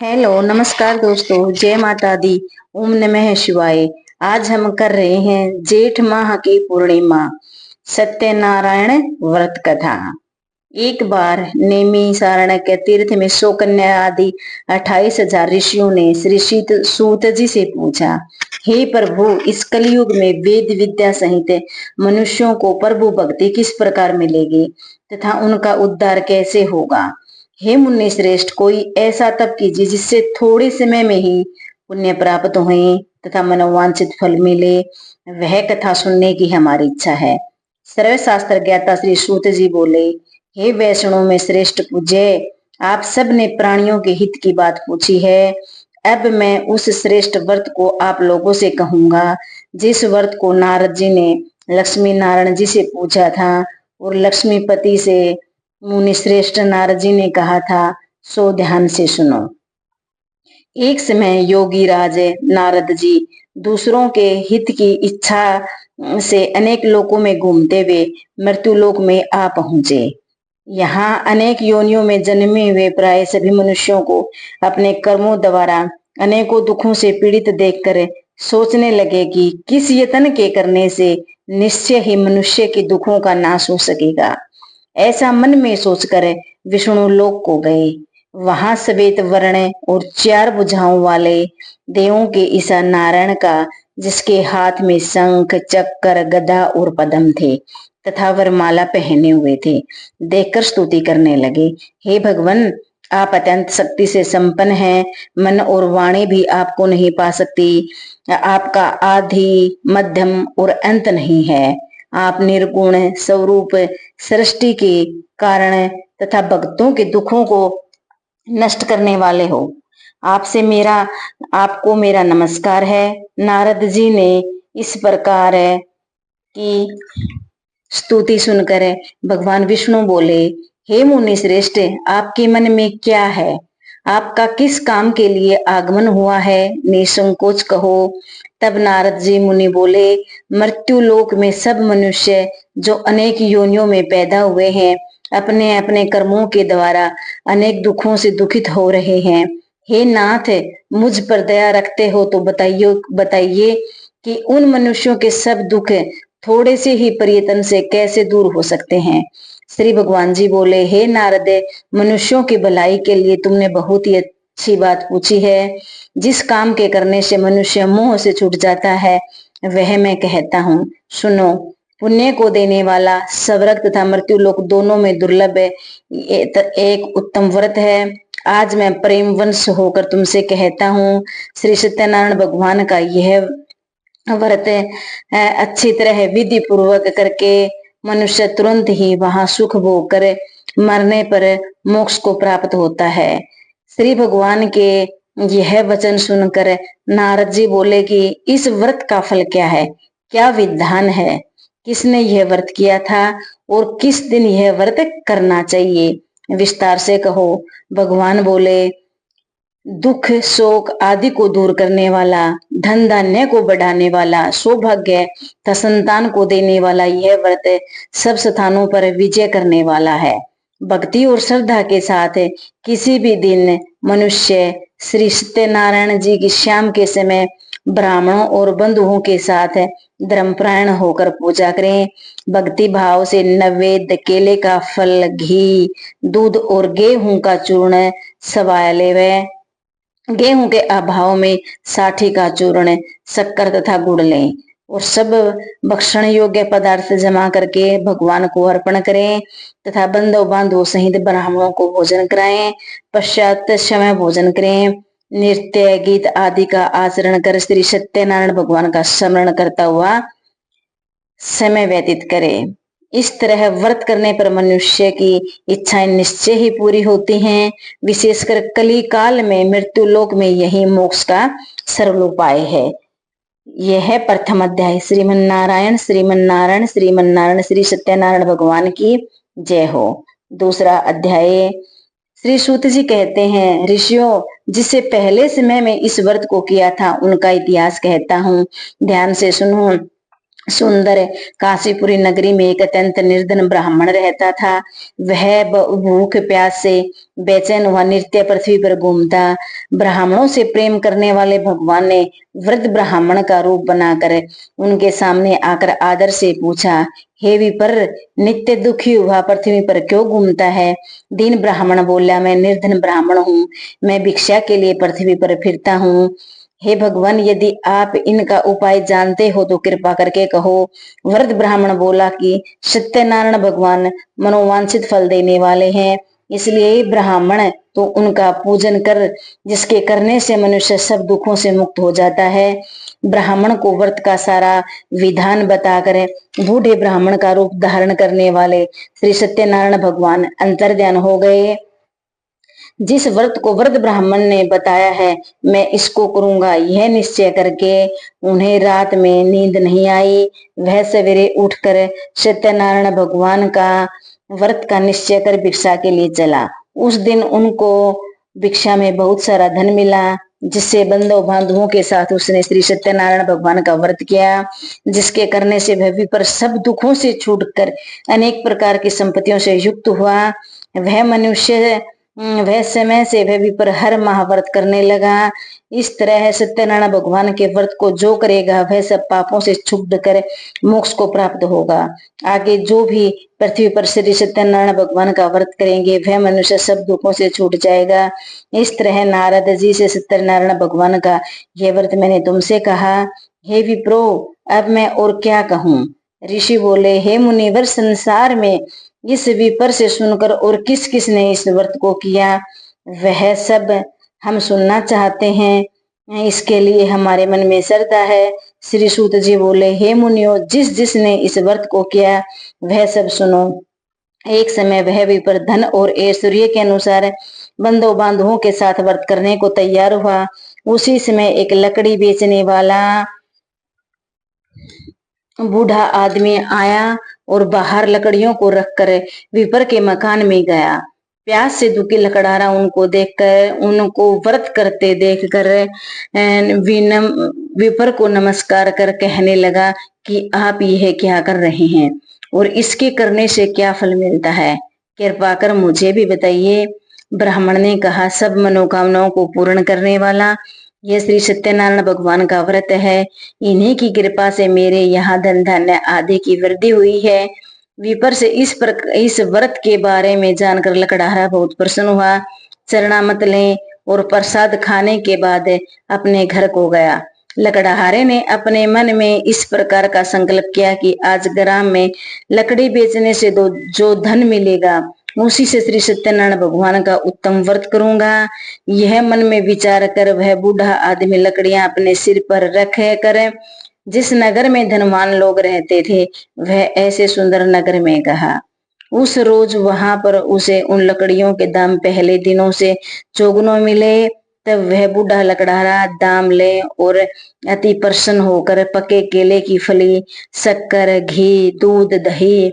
Hello नमस्कार दोस्तों, जय माता दी। ओम नमः शिवाय। आज हम कर रहे हैं जेठ माह की पूर्णिमा सत्यनारायण व्रत कथा। एक बार नेमी सारण के तीर्थ में कन्या आदि 28,000 ऋषियों ने श्री सूत जी से पूछा, हे प्रभु, इस कलयुग में वेद विद्या सहित मनुष्यों को प्रभु भक्ति किस प्रकार मिलेगी तथा उनका उद्धार कैसे होगा। हे मुनि श्रेष्ठ, कोई ऐसा तप कीजिए जिससे थोड़े समय में ही पुण्य प्राप्त हो तथा मनोवांछित फल मिले। वह कथा सुनने की हमारी इच्छा है। सर्वशास्त्र ज्ञाता श्री सूत जी बोले, हे वैष्णव में श्रेष्ठ पूज्य, आप सब ने प्राणियों के हित की बात पूछी है। अब मैं उस श्रेष्ठ व्रत को आप लोगों से कहूंगा जिस व्रत को नारद जी ने लक्ष्मी नारायण जी से पूछा था और लक्ष्मीपति से मुनि श्रेष्ठ नारद जी ने कहा था, सो ध्यान से सुनो। एक समय योगी राज नारद जी दूसरों के हित की इच्छा से अनेक लोकों में घूमते हुए मृत्यु लोक में आ पहुंचे। यहाँ अनेक योनियों में जन्मे हुए प्राय सभी मनुष्यों को अपने कर्मों द्वारा अनेकों दुखों से पीड़ित देखकर सोचने लगे कि किस यत्न के करने से निश्चय ही मनुष्य के दुखों का नाश हो सकेगा। ऐसा मन में सोचकर विष्णु लोक को गए। वहां श्वेत वर्ण और 4 भुजाओं वाले देवों के ईसा नारायण का, जिसके हाथ में शंख चक्र गदा और पद्म थे तथा वरमाला पहने हुए थे, देखकर स्तुति करने लगे। हे भगवान, आप अत्यंत शक्ति से संपन्न हैं। मन और वाणी भी आपको नहीं पा सकती। आपका आदि मध्यम और अंत नहीं है। आप निर्गुण स्वरूप सृष्टि के कारण तथा भक्तों के दुखों को नष्ट करने वाले हो। आपको मेरा नमस्कार है। नारद जी ने इस प्रकार की स्तुति सुनकर भगवान विष्णु बोले, हे मुनि श्रेष्ठ, आपके मन में क्या है? आपका किस काम के लिए आगमन हुआ है? निसंकोच कहो। तब नारद जी मुनि बोले, मृत्यु लोक में सब मनुष्य जो अनेक योनियों में पैदा हुए हैं, अपने अपने कर्मों के द्वारा अनेक दुखों से दुखित हो रहे हैं। हे नाथ, मुझ पर दया रखते हो तो बताइए कि उन मनुष्यों के सब दुख थोड़े से ही प्रयत्न से कैसे दूर हो सकते हैं। श्री भगवान जी बोले, हे नारद, मनुष्यों की भलाई के लिए तुमने बहुत ही अच्छी बात पूछी है। जिस काम के करने से मनुष्य मोह से छूट जाता है वह मैं कहता हूँ, सुनो। पुण्य को देने वाला स्वर्ग तथा मृत्यु लोक दोनों में दुर्लभ एक उत्तम व्रत है। आज मैं प्रेम वंश होकर तुमसे कहता हूँ, श्री सत्यनारायण भगवान का यह व्रत अच्छी तरह विधि पूर्वक करके मनुष्य तुरंत ही वहां सुख भोग कर मरने पर मोक्ष को प्राप्त होता है। श्री भगवान के यह वचन सुनकर नारद जी बोले कि इस व्रत का फल क्या है, क्या विधान है, किसने यह व्रत किया था और किस दिन यह व्रत करना चाहिए, विस्तार से कहो। भगवान बोले, दुख शोक आदि को दूर करने वाला, धन धान्य को बढ़ाने वाला, सौभाग्य तथा संतान को देने वाला यह व्रत सब स्थानों पर विजय करने वाला है। भक्ति और श्रद्धा के साथ किसी भी दिन मनुष्य श्री सत्यनारायण जी की शाम के समय ब्राह्मणों और बंधुओं के साथ धर्मपरायण होकर पूजा करें। भक्ति भाव से नैवेद्य केले का फल, घी, दूध और गेहूं का चूर्ण सवाया लेवे। गेहूं के अभाव में साठी का चूर्ण, शक्कर तथा गुड़ लें और सब भक्षण योग्य पदार्थ जमा करके भगवान को अर्पण करें तथा बंधु बांधवों सहित ब्राह्मणों को भोजन कराएं। पश्चात समय भोजन करें। नृत्य गीत आदि का आचरण कर श्री सत्यनारायण भगवान का स्मरण करता हुआ समय व्यतीत करें। इस तरह व्रत करने पर मनुष्य की इच्छाएं निश्चय ही पूरी होती हैं। विशेषकर कली काल में मृत्यु लोक में यही मोक्ष का सरल उपाय है। यह प्रथम अध्याय। श्रीमन नारायण श्रीमन नारायण श्रीमन नारायण। श्री सत्यनारायण भगवान की जय हो। दूसरा अध्याय। श्री सूत जी कहते हैं, ऋषियों, जिससे पहले समय में इस व्रत को किया था उनका इतिहास कहता हूँ, ध्यान से सुनो। सुंदर काशीपुरी नगरी में एक अत्यंत निर्धन ब्राह्मण रहता था। वह भूख प्यास से बेचैन हुआ नित्य पृथ्वी पर घूमता। ब्राह्मणों से प्रेम करने वाले भगवान ने वृद्ध ब्राह्मण का रूप बनाकर उनके सामने आकर आदर से पूछा, हे विपर, नित्य दुखी हुआ पृथ्वी पर क्यों घूमता है? दीन ब्राह्मण बोला, मैं निर्धन ब्राह्मण हूँ, मैं भिक्षा के लिए पृथ्वी पर फिरता हूँ। हे भगवान, यदि आप इनका उपाय जानते हो तो कृपा करके कहो। वृद्ध ब्राह्मण बोला कि सत्यनारायण भगवान मनोवांछित फल देने वाले हैं, इसलिए ब्राह्मण तो उनका पूजन कर, जिसके करने से मनुष्य सब दुखों से मुक्त हो जाता है। ब्राह्मण को व्रत का सारा विधान बताकर बूढ़े ब्राह्मण का रूप धारण करने वाले श्री सत्यनारायण भगवान अंतर्ध्यान हो गए। जिस व्रत को वृद्ध ब्राह्मण ने बताया है, मैं इसको करूंगा, यह निश्चय करके उन्हें रात में नींद नहीं आई। वह सवेरे उठकर सत्यनारायण भगवान का व्रत का निश्चय कर भिक्षा के लिए चला। उस दिन उनको भिक्षा में बहुत सारा धन मिला, जिससे बंधु बांधुओं के साथ उसने श्री सत्यनारायण भगवान का व्रत किया, जिसके करने से वह विपर सब दुखों से छूटकर अनेक प्रकार की संपत्तियों से युक्त हुआ। वह समय से वह विपर हर माह व्रत करने लगा। इस तरह सत्यनारायण भगवान के व्रत को जो करेगा वह सब पापों से छूट कर मोक्ष को प्राप्त होगा। आगे जो भी पृथ्वी पर श्री सत्यनारायण भगवान का व्रत करेंगे वह मनुष्य सब दुखों से छूट जाएगा। इस तरह नारद जी से सत्यनारायण भगवान का यह व्रत मैंने तुमसे कहा। हे विप्रो, अब मैं और क्या कहूँ? ऋषि बोले, हे मुनिवर, संसार में इस विपर से सुनकर और किस किस ने इस व्रत को किया वह सब हम सुनना चाहते हैं, इसके लिए हमारे मन में श्रद्धा है। श्री सूत जी बोले, हे मुनियो, जिस जिसने इस व्रत को किया वह सब सुनो। एक समय वह विपर धन और ऐश्वर्य के अनुसार बंधु बांधुओं के साथ व्रत करने को तैयार हुआ। उसी समय एक लकड़ी बेचने वाला बूढ़ा आदमी आया और बाहर लकड़ियों को रखकर विपर के मकान में गया। प्यास से दुखी लकड़हारा उनको देखकर, उनको व्रत करते देखकर विपर को नमस्कार कर कहने लगा कि आप यह क्या कर रहे हैं और इसके करने से क्या फल मिलता है, कृपा कर मुझे भी बताइए। ब्राह्मण ने कहा, सब मनोकामनाओं को पूर्ण करने वाला यह श्री सत्यनारायण भगवान का व्रत है। इन्हीं की कृपा से मेरे यहाँ धन धान्य आदि की वृद्धि हुई है। विपर से इस व्रत के बारे में जानकर लकड़हारा बहुत प्रसन्न हुआ। चरणामत लें और प्रसाद खाने के बाद अपने घर को गया। लकड़हारे ने अपने मन में इस प्रकार का संकल्प किया कि आज ग्राम में लकड़ी बेचने से जो धन मिलेगा उसी से श्री सत्यनारायण भगवान का उत्तम व्रत करूंगा। यह मन में विचार कर वह बूढ़ा आदमी लकड़ियां अपने सिर पर रख कर जिस नगर में धनवान लोग रहते थे वह ऐसे सुंदर नगर में गया। उस रोज वहां पर उसे उन लकड़ियों के दाम पहले दिनों से चौगुना मिले। तब वह बूढ़ा लकड़हारा दाम ले और अति प्रसन्न होकर पके केले की फली, शक्कर, घी, दूध, दही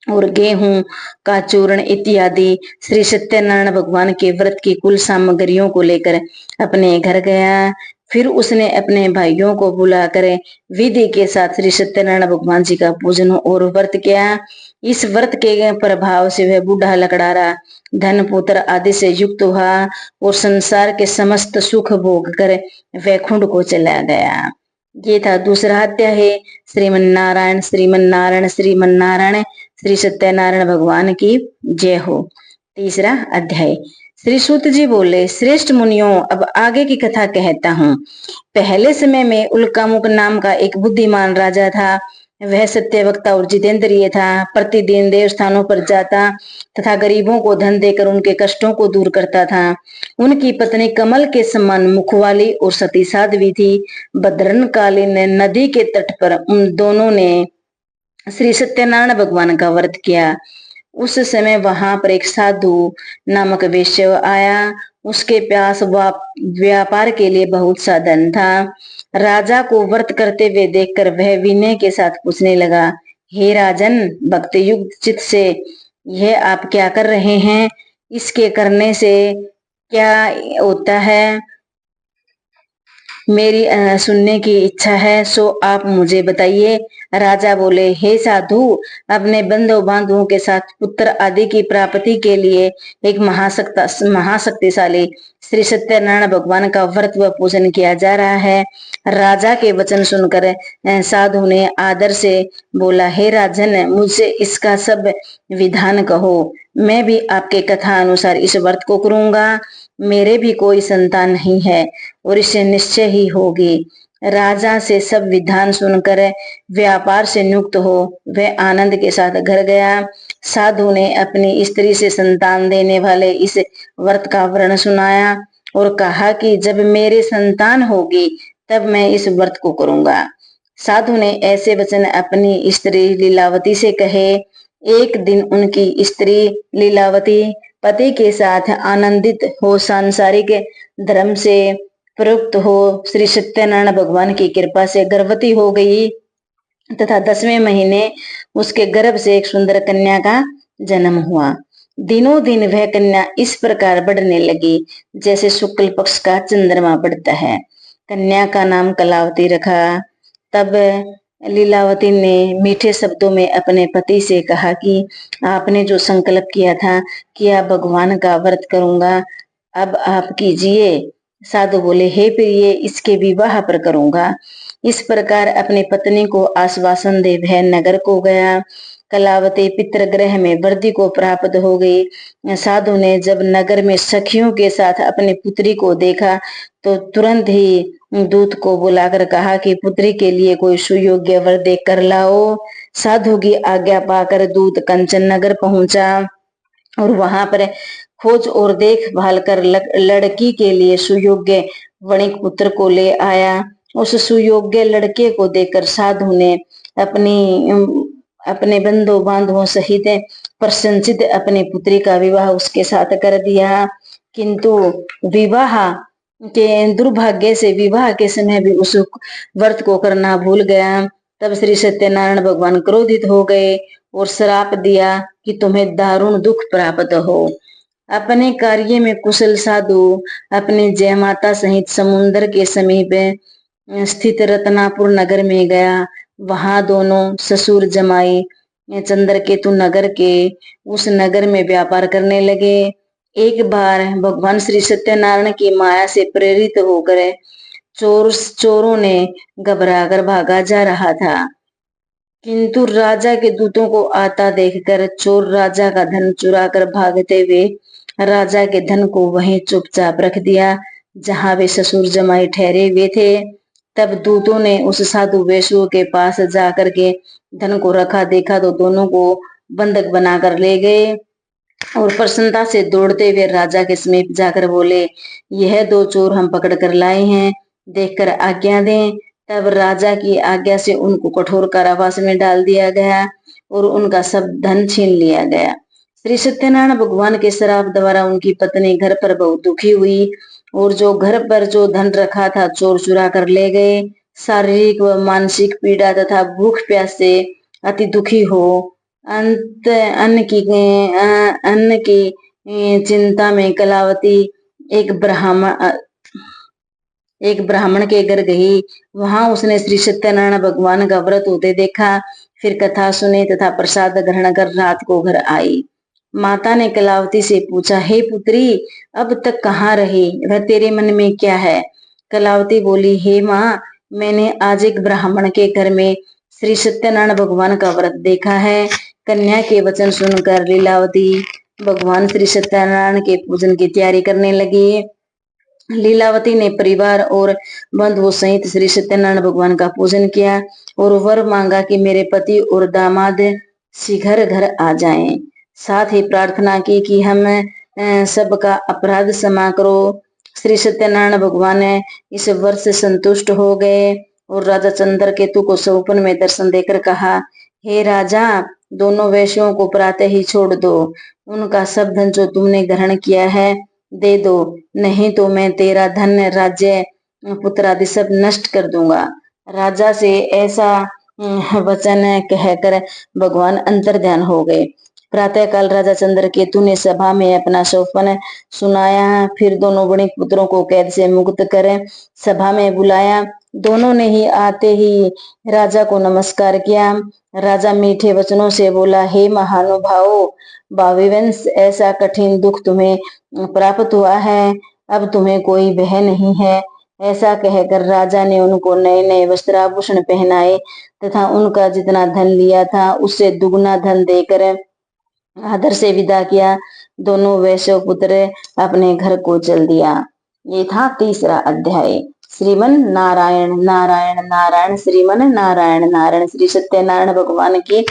और गेहूं का चूर्ण इत्यादि श्री सत्यनारायण भगवान के व्रत की कुल सामग्रियों को लेकर अपने घर गया। फिर उसने अपने भाइयों को बुलाकर विधि के साथ श्री सत्यनारायण भगवान जी का पूजन और व्रत किया। इस व्रत के प्रभाव से वह बूढ़ा लकड़हारा धन पुत्र आदि से युक्त हुआ और संसार के समस्त सुख भोग कर वैकुंठ को चला गया। ये था दूसरा अध्याय है। श्रीमन नारायण श्रीमन नारायण श्रीमन नारायण। श्री सत्यनारायण भगवान की जय हो। तीसरा अध्याय। श्री सूत जी बोले, श्रेष्ठ मुनियों, अब आगे की कथा कहता हूँ। पहले समय में उल्कामुक नाम का एक बुद्धिमान राजा था। वह सत्यवक्ता और जितेंद्रिय था। प्रतिदिन देवस्थानों पर जाता तथा गरीबों को धन देकर उनके कष्टों को दूर करता था। उनकी पत्नी कमल के समान मुख वाली और सती साध्वी थी। भद्रकालीन नदी के तट पर उन दोनों ने श्री सत्यनारायण भगवान का व्रत किया। उस समय वहां पर एक साधु नामक वैश्य आया। उसके पास व्यापार के लिए बहुत सा धन था। राजा को व्रत करते हुए देखकर वह विनय के साथ पूछने लगा, हे राजन, भक्ति युक्त चित्त से यह आप क्या कर रहे हैं? इसके करने से क्या होता है? मेरी सुनने की इच्छा है, सो आप मुझे बताइए। राजा बोले, हे साधु, अपने बंधु बांधुओं के साथ पुत्र आदि की प्राप्ति के लिए एक महाशक्तिशाली श्री सत्यनारायण भगवान का व्रत व पूजन किया जा रहा है। राजा के वचन सुनकर साधु ने आदर से बोला, हे राजन, मुझसे इसका सब विधान कहो। मैं भी आपके कथा अनुसार इस व्रत को करूंगा। मेरे भी कोई संतान नहीं है और इससे निश्चय ही होगी। राजा से सब विधान सुनकर व्यापार से नियुक्त हो वह आनंद के साथ घर गया। साधु ने अपनी स्त्री से संतान देने वाले इस व्रत का वर्णन सुनाया और कहा कि जब मेरे संतान होगी तब मैं इस व्रत को करूंगा। साधु ने ऐसे वचन अपनी स्त्री लीलावती से कहे। एक दिन उनकी स्त्री लीलावती पति के साथ आनंदित हो सांसारिक धर्म से प्रयुक्त हो श्री सत्यनारायण भगवान की कृपा से गर्भवती हो गई तथा 10वें महीने उसके गर्भ से एक सुंदर कन्या का जन्म हुआ। दिनों दिन वह कन्या इस प्रकार बढ़ने लगी जैसे शुक्ल पक्ष का चंद्रमा बढ़ता है। कन्या का नाम कलावती रखा। तब लीलावती ने मीठे शब्दों में अपने पति से कहा कि आपने जो संकल्प किया था कि आप भगवान का व्रत करूंगा, अब आप कीजिए। साधु बोले, हे प्रिय, इसके विवाह पर करूंगा। इस प्रकार अपनी पत्नी को आश्वासन दे वह नगर को गया। कलावती पितृगृह में वृद्धि को प्राप्त हो गई। साधु ने जब नगर में सखियों के साथ अपनी पुत्री को देखा तो तुरंत ही दूत को बुलाकर कहा कि पुत्री के लिए कोई सुयोग्य वर देख कर लाओ। साधु की आज्ञा पाकर दूत कंचन नगर पहुंचा और वहां पर खोज और देखभाल कर लड़की के लिए सुयोग्य वणिक पुत्र को ले आया। उस सुयोग्य लड़के को देखकर साधु ने अपने बंधु बांधवों सहित प्रशंसित अपनी पुत्री का विवाह उसके साथ कर दिया। किंतु विवाह के दुर्भाग्य से विवाह के समय भी उस व्रत को करना भूल गया। तब श्री सत्यनारायण भगवान क्रोधित हो गए और श्राप दिया कि तुम्हें दारुण दुख प्राप्त हो। अपने कार्य में कुशल साधु अपनी जय माता सहित समुद्र के समीप स्थित रत्नापुर नगर में गया। वहां दोनों ससुर जमाई चंद्रकेतु नगर के उस नगर में व्यापार करने लगे। एक बार भगवान श्री सत्यनारायण की माया से प्रेरित होकर चोरों ने घबरा कर भागा जा रहा था, किंतु राजा के दूतों को आता देखकर चोर राजा का धन चुरा कर भागते हुए राजा के धन को वहीं चुपचाप रख दिया जहां वे ससुर जमाई ठहरे हुए थे। तब दूतों ने उस साधु वेश्या के पास जाकर के धन को रखा देखा तो दोनों को बंधक बनाकर ले गए और प्रसन्नता से दौड़ते हुए राजा के समीप जाकर बोले, यह दो चोर हम पकड़ कर लाए हैं, देखकर आज्ञा दें। तब राजा की आज्ञा से उनको कठोर कारावास में डाल दिया गया और उनका सब धन छीन लिया गया। श्री सत्यनारायण भगवान के श्राप द्वारा उनकी पत्नी घर पर बहुत दुखी हुई और जो घर पर जो धन रखा था चोर चुरा कर ले गए। शारीरिक व मानसिक पीड़ा तथा भूख प्यास से अति दुखी हो अन्न की चिंता में कलावती एक ब्राह्मण के घर गई। वहां उसने श्री सत्यनारायण भगवान का व्रत होते देखा, फिर कथा सुनी तथा प्रसाद ग्रहण कर रात को घर आई। माता ने कलावती से पूछा, हे पुत्री, अब तक कहाँ रही, वह तेरे मन में क्या है? कलावती बोली, हे माँ, मैंने आज एक ब्राह्मण के घर में श्री सत्यनारायण भगवान का व्रत देखा है। कन्या के वचन सुनकर लीलावती भगवान श्री सत्यनारायण के पूजन की तैयारी करने लगी। लीलावती ने परिवार और बंधुओं सहित श्री सत्यनारायण भगवान का पूजन किया और वर मांगा कि मेरे पति और दामाद शीघ्र घर आ जाएं। साथ ही प्रार्थना की कि हम सबका अपराध क्षमा करो। श्री सत्यनारायण भगवान इस वर्ष से संतुष्ट हो गए और राजा चंद्रकेतु को स्वप्न में दर्शन देकर कहा, हे राजा, दोनों वेश्यों को प्रातः ही छोड़ दो। उनका सब धन जो तुमने ग्रहण किया है दे दो, नहीं तो मैं तेरा धन, राज्य, पुत्र आदि सब नष्ट कर दूंगा। राजा से ऐसा वचन कहकर भगवान अंतर्ध्यान हो गए। प्रातःकाल राजा चंद्रकेतु ने सभा में अपना सौपन सुनाया। फिर दोनों वणिक पुत्रों को कैद से मुक्त कर सभा में बुलाया। दोनों ने ही आते ही राजा को नमस्कार किया। राजा मीठे वचनों से बोला, हे महानुभावों, भाविवंश, ऐसा कठिन दुख तुम्हें प्राप्त हुआ है, अब तुम्हें कोई भय नहीं है। ऐसा कहकर राजा ने उनको नए नए वस्त्राभूषण पहनाए तथा उनका जितना धन लिया था उससे दुगना धन देकर आदर से विदा किया। दोनों वैश्य पुत्र अपने घर को चल दिया। ये था तीसरा अध्याय। श्रीमन नारायण नारायण नारायण, श्रीमन नारायण नारायण, श्री सत्यनारायण भगवान की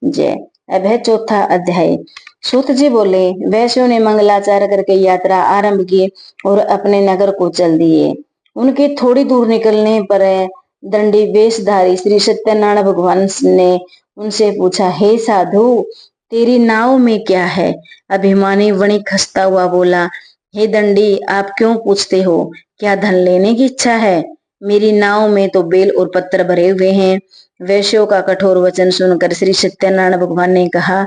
जय। अब है चौथा अध्याय। सूत जी बोले, वैश्यों ने मंगलाचार करके यात्रा आरंभ की और अपने नगर को चल दिए। उनके थोड़ी दूर निकलने पर दंडी वेशधारी श्री सत्यनारायण भगवान ने उनसे पूछा, हे साधु, तेरी नाव में क्या है? अभिमानी वणिक हंसता हुआ बोला, हे दंडी, आप क्यों पूछते हो? क्या धन लेने की इच्छा है? मेरी नाव में तो बेल और पत्थर भरे हुए हैं। वैश्यों का कठोर वचन सुनकर श्री सत्यनारायण भगवान ने कहा,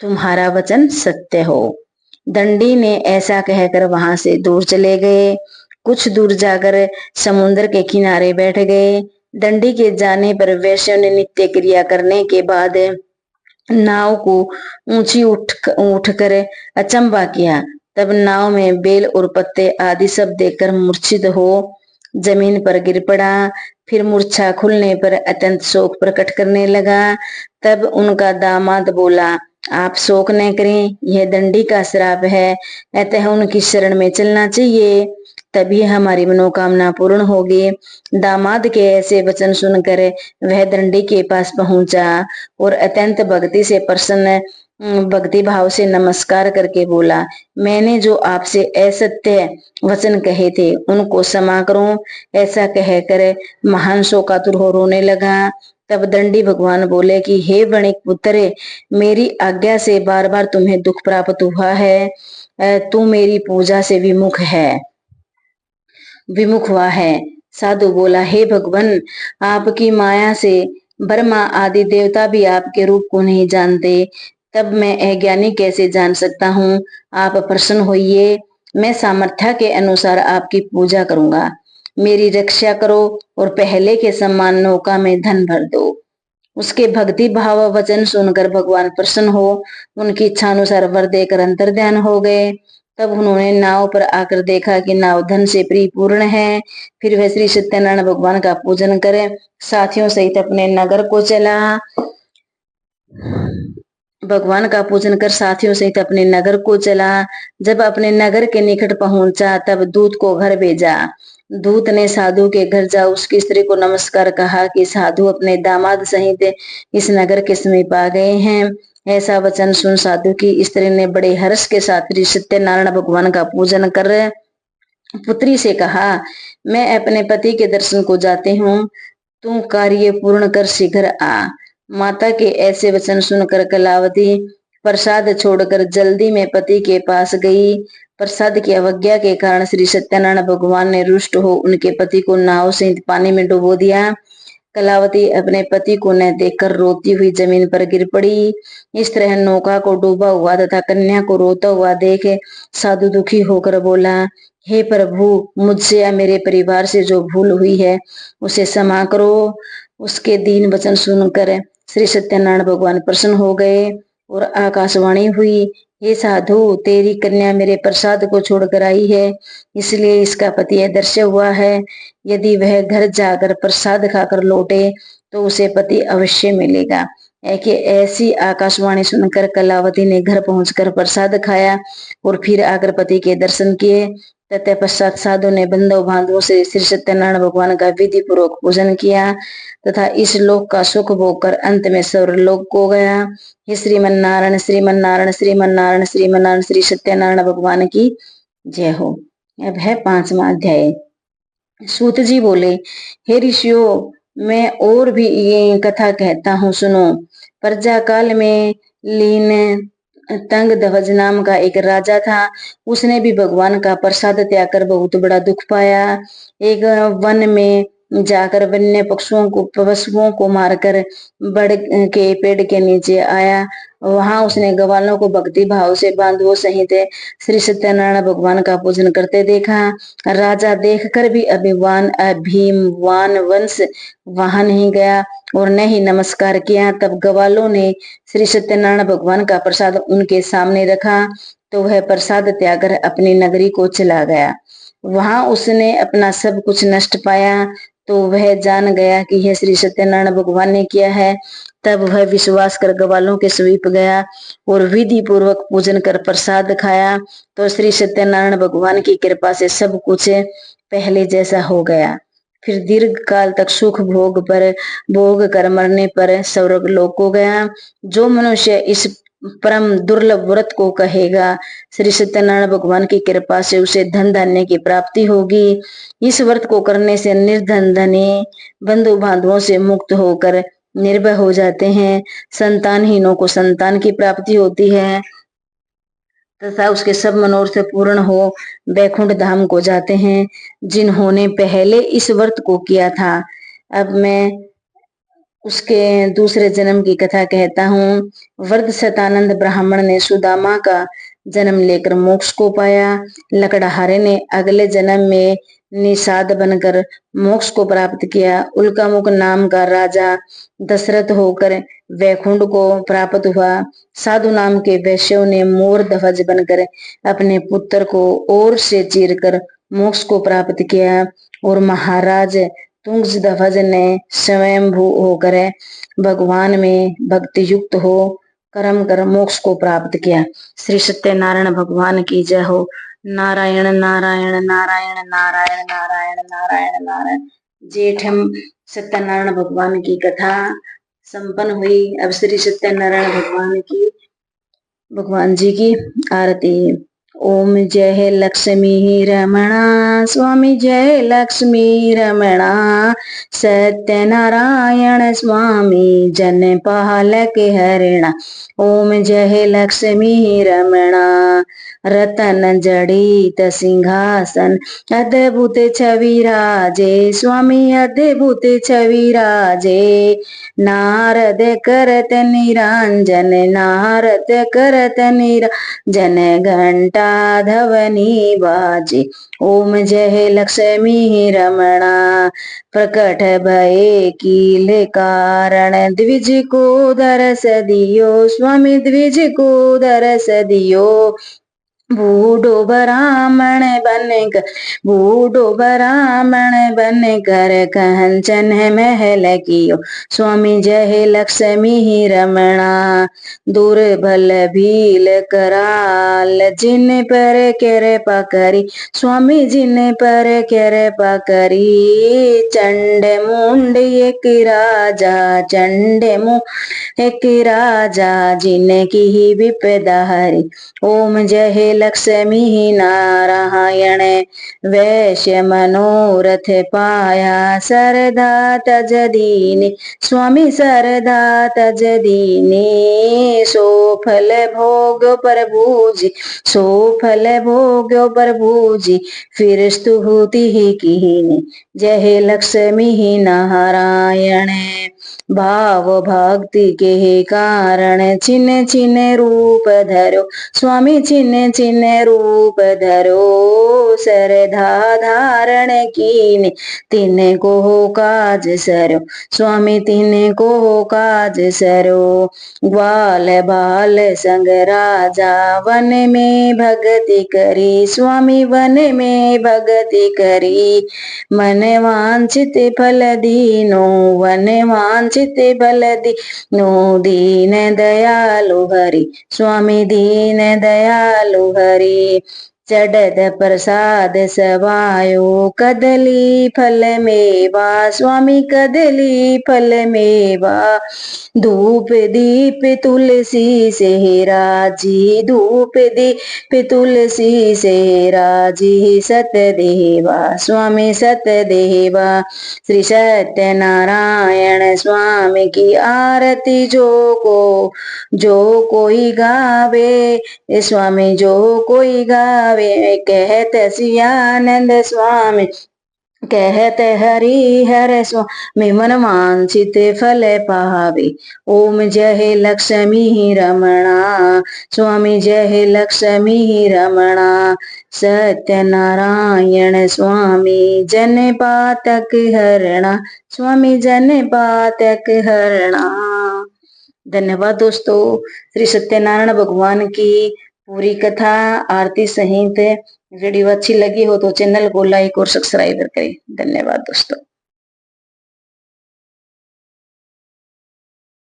तुम्हारा वचन सत्य हो। दंडी ने ऐसा कहकर वहां से दूर चले गए। कुछ दूर जाकर समुद्र के किनारे बैठ गए। दंडी के जाने पर वैश्यों ने नित्य क्रिया करने के बाद नाव को ऊंची उठकर अचंबा किया। तब नाव में बेल और पत्ते आदि सब देखकर मूर्छित हो जमीन पर गिर पड़ा। फिर मूर्छा खुलने पर अत्यंत शोक प्रकट करने लगा। तब उनका दामाद बोला, आप शोक न करें, यह दंडी का श्राप है, अतः उनकी शरण में चलना चाहिए, तभी हमारी मनोकामना पूर्ण होगी। दामाद के ऐसे वचन सुनकर वह दंडी के पास पहुंचा और अत्यंत भक्ति से प्रसन्न भक्ति भाव से नमस्कार करके बोला, मैंने जो आपसे असत्य वचन कहे थे उनको क्षमा करो। ऐसा कहकर महान शोकातुर हो रोने लगा। तब दंडी भगवान बोले कि हे वणिक पुत्र, मेरी आज्ञा से बार बार तुम्हें दुख प्राप्त हुआ है, तू मेरी पूजा से विमुख हुआ है। साधु बोला, हे भगवान, आपकी माया से ब्रह्मा आदि देवता भी आपके रूप को नहीं जानते, तब मैं अज्ञानी कैसे जान सकता हूँ? आप प्रसन्न होइए, मैं सामर्थ्य के अनुसार आपकी पूजा करूंगा। मेरी रक्षा करो और पहले के समान नौका में धन भर दो। उसके भक्ति भाव वचन सुनकर भगवान प्रसन्न हो उनकी इच्छा अनुसार वर देकर अंतर्ध्यान हो गए। तब उन्होंने नाव पर आकर देखा कि नाव धन से परिपूर्ण है। फिर वह श्री सत्यनारायण भगवान का पूजन करे साथियों सहित अपने नगर को चला। भगवान का पूजन कर साथियों सहित अपने नगर को चला। जब अपने नगर के निकट पहुंचा तब दूत को घर भेजा। दूत ने साधु के घर जा उसकी स्त्री को नमस्कार कहा कि साधु अपने दामाद सहित इस नगर के समीप आ गए हैं। ऐसा वचन सुन साधु की स्त्री ने बड़े हर्ष के साथ श्री सत्यनारायण भगवान का पूजन कर पुत्री से कहा, मैं अपने पति के दर्शन को जाती हूँ, तू कार्य पूर्ण कर शीघ्र आ। माता के ऐसे वचन सुनकर कलावती प्रसाद छोड़कर जल्दी में पति के पास गई। प्रसाद की अवज्ञा के कारण श्री सत्यनारायण भगवान ने रुष्ट हो उनके पति को नाव सहित पानी में डुबो दिया। कलावती अपने पति को न देखकर रोती हुई जमीन पर गिर पड़ी। इस तरह नौका को डूबा हुआ तथा कन्या को रोता हुआ देख साधु दुखी होकर बोला, हे प्रभु, मुझसे या मेरे परिवार से जो भूल हुई है उसे क्षमा करो। उसके दीन वचन सुनकर श्री सत्यनारायण भगवान प्रसन्न हो गए और आकाशवाणी हुई, हे साधु, तेरी कन्या मेरे प्रसाद को छोड़कर आई है, इसलिए इसका पति अदृश्य हुआ है। यदि वह घर जाकर प्रसाद खाकर लौटे तो उसे पति अवश्य मिलेगा। ऐसी आकाशवाणी सुनकर कलावती ने घर पहुंचकर प्रसाद खाया और फिर आकर पति के दर्शन किए। तत्पश्चात साधु ने बंधु बांधवों से श्री सत्यनारायण भगवान का विधि पूर्वक पूजन किया तथा इस लोक का सुख भोग कर अंत में स्वर्गलोक को गया। हे श्रीमन नारायण श्रीमन नारायण श्रीमन नारायण श्रीमन नारायण, श्री सत्यनारायण भगवान की जय हो। अब है 5वां अध्याय। सूत जी बोले, हे ऋषियों, मैं और भी ये कथा कहता हूँ, सुनो। प्रजा काल में लीन तंग ध्वज नाम का एक राजा था। उसने भी भगवान का प्रसाद त्याग कर बहुत बड़ा दुख पाया। एक वन में जाकर वन्य पशुओं को मारकर बड़ के पेड़ के नीचे आया। वहां उसने ग्वालों को भक्ति भाव से बांधवों सहित श्री सत्यनारायण भगवान का पूजन करते देखा। राजा देखकर भी अभिमान वंश वहां नहीं गया और न ही नमस्कार किया। तब ग्वालों ने श्री सत्यनारायण भगवान का प्रसाद उनके सामने रखा तो वह प्रसाद त्यागकर अपनी नगरी को चला गया। वहां उसने अपना सब कुछ नष्ट पाया तो वह जान गया कि यह श्री सत्यनारायण भगवान ने किया है। तब वह विश्वास कर ग्वालों के समीप गया और विधि पूर्वक पूजन कर प्रसाद खाया तो श्री सत्यनारायण भगवान की कृपा से सब कुछ पहले जैसा हो गया। फिर दीर्घ काल तक सुख भोग कर मरने पर स्वर्ग लोक को गया। जो मनुष्य इस परम दुर्लभ व्रत को कहेगा, श्री सत्यनारायण भगवान की कृपा से उसे धन धान्य की प्राप्ति होगी। इस व्रत को करने से निर्धन धनी बंधु बांधवों से मुक्त होकर निर्भय हो जाते हैं। संतानहीनों को संतान की प्राप्ति होती है तथा उसके सब मनोरथ पूर्ण हो वैकुंठ धाम को जाते हैं। जिन्होंने पहले इस व्रत को किया था, अब मैं उसके दूसरे जन्म की कथा कहता हूँ। वर्ध शतानंद ब्राह्मण ने सुदामा का जन्म लेकर मोक्ष को पाया। लकड़हारे ने अगले जन्म में निषाद बनकर मोक्ष को प्राप्त किया। उल्कामुख नाम का राजा दशरथ होकर वैकुंठ को प्राप्त हुआ। साधु नाम के वैश्यों ने मोर ध्वज बनकर अपने पुत्र को ओर से चीरकर मोक्ष को प्राप्त किया और महाराज तुंगध्वज ने स्वयंभू होकर भगवान में भक्ति युक्त हो कर्म कर मोक्ष को प्राप्त किया। श्री सत्यनारायण भगवान की जय हो। नारायण नारायण नारायण नारायण नारायण नारायण नारायण। जेठम सत्यनारायण भगवान की कथा संपन्न हुई। अब श्री सत्यनारायण भगवान जी की आरती। ओम जय लक्ष्मी रमणा स्वामी जय लक्ष्मी रमणा सत्यनारायण स्वामी जन पालक हरिणा। ओम जय लक्ष्मी रमणा रतन जड़ित सिंहासन अद्भुत छवि राजे स्वामी अद्भुत छवि राजे। नारद करत निरंजन नारद करत निरंजन घंटा ध्वनि बाजे। ओम जय लक्ष्मी रमणा प्रकट भय कील कारण द्विज को दरस दियो स्वामी द्विज को दरस दियो। बूढ़ो ब्राह्मण बन कर कंचन महल कियो स्वामी जय लक्ष्मी रमणा। दुर्बल भील कराल जिन पर कृपा करी स्वामी जिन पर कृपा करी। चंड मुंड एक राजा चंड मुंड एक राजा जिनकी विपदा हरी। ओम जय लक्ष्मी नारायण वैश्य मनोरथ पाया सरदा तज दीनी स्वामी सरदा तज दीनी। सो फल भोग प्रभु जी फिर स्तुति ही कीनी। जय लक्ष्मी नारायण भाव भक्ति के कारण छिन छिन रूप धरो स्वामी छिन छिन रूप धरो। सरधा धारण कीने तिन को काज सरो स्वामी तिन को काज सरो। ग्वाल बाल संग राजा वन में भक्ति करी स्वामी वन में भक्ति करी। मन वांछित फल दीनो वन वांछित फल दीनो। दीन दयालु हरि स्वामी दीन दयालु हरि। चढ़द प्रसाद सवायो कदली फल मेवा स्वामी कदली फल मेवा। धूप दीप तुलसी से राजी धूप दीप तुलसी से राजी। सतदेवा स्वामी सतदेवा। श्री सत्यनारायण स्वामी की आरती जो कोई गावे स्वामी जो कोई गावे कहत सियानंद स्वामी कहते हरि हर स्वामी मन वांछित फल पावे। ओम जय लक्ष्मी रमणा, स्वामी जय लक्ष्मी रमणा। सत्यनारायण स्वामी जन पातक हरणा, स्वामी जन पातक हरणा। धन्यवाद दोस्तों। श्री सत्यनारायण भगवान की पूरी कथा आरती सहित वीडियो अच्छी लगी हो तो चैनल को लाइक और सब्सक्राइब करें। धन्यवाद दोस्तों।